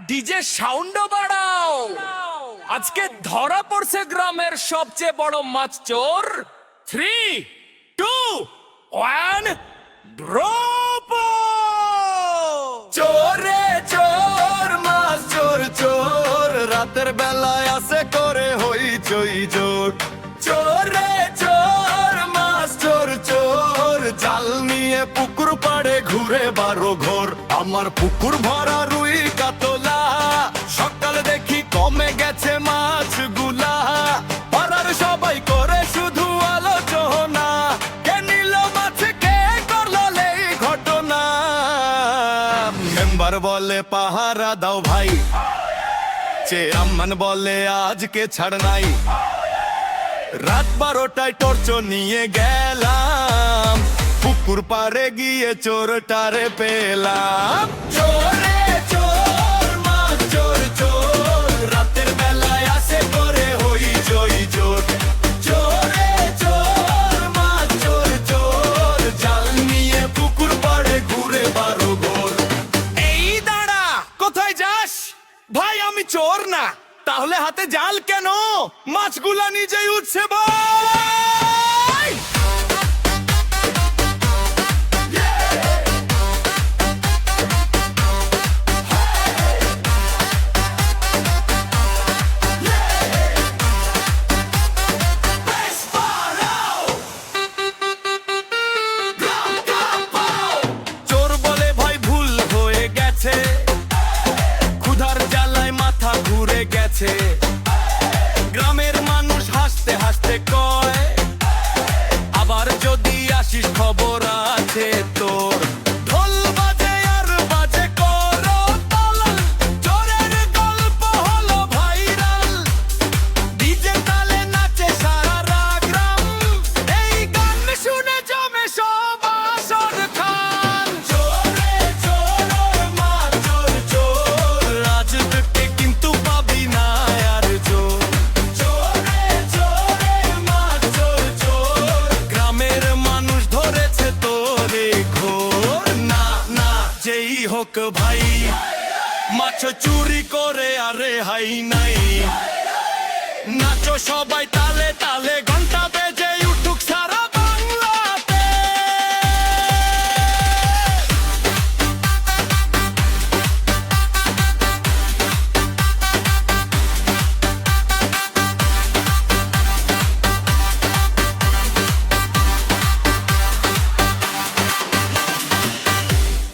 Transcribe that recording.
DJ sound বাড়াও। আজকে ধরা পড়ছে গ্রামের সবচেয়ে বড় মাছ চোর। 3, 2, 1 ড্রপ। চোরে চোর মাছ চোর চোর, রাতের বেলায় আসে করে হইচই জোর। চোরে চোর মাছ চোর চোর, জাল নিয়ে পুকুর পাড়ে ঘুরে 12 ঘর। আমার পুকুর ভরা রুই কাতলা, সকাল দেখি কমে গেছে মাছগুলা। পাড়ার সবাই করে শুধু আলোচনা, কে নিল মাছ কে করলো এই ঘটনা। মেম্বার বলে পাহারা দাও ভাই, চেয়ারম্যান বলে আজকে ছাড় নাই। রাত 12টায় টর্চ নিয়ে গেলাম, পুকুর পাড়ে গিয়ে চোরটারে পেলাম। চোরে চোর মাছ চোর চোর, রাতের বেলায় আসে করে হইচই জোর। চোরে চোর মাছ চোর চোর, জাল নিয়ে পুকুর পাড়ে ঘুরে 12 ঘর। এই দাঁড়া, কোথায় যাস ভাই? আমি চোর না, তাহলে হাতে জাল কেন? মাছগুলা নিজেই উঠছে ভাই। চোর বলে ভাই ভুল হয়ে গেছে, ক্ষুধার জ্বালায় মাথা ঘুরে গেছে। গ্রামের মানুষ হাসতে হাসতে কয়, আবার যদি আসিস খবর আছে তোর। ঢোল বাজে আর বাজে করো তাল, চোরের গল্প হলো ভাইরাল। ডিজে তালে নাচে সারা গ্রাম, এই গান শুনে জমে সব আসর খান। চোরে চোর মাছ চোর চোর, আজ থেকে কিন্তু পাবি না আর চোর। চোরে চোরে মাছ চোর চোর, গ্রামের মানুষ ধরেছে তোরে ঘোর। না না যেই হোক ভাই, মাছ চুরি করে আরে হাই নাই। নাচো সবাই তালে তালে।